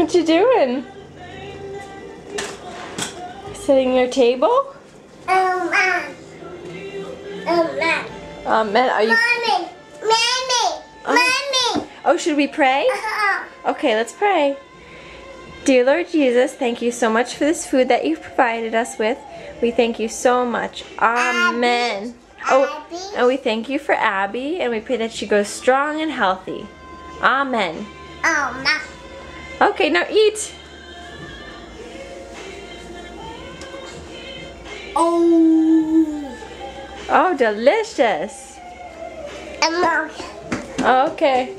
What you doing? Setting your table? Man, Are you? Mommy, Mommy. Oh, should we pray? Okay, let's pray. Dear Lord Jesus, thank you so much for this food that you've provided us with. We thank you so much. Amen. Oh, and we thank you for Abby, and we pray that she goes strong and healthy. Amen. Okay, now eat. Oh. Oh, delicious. Mom. Okay.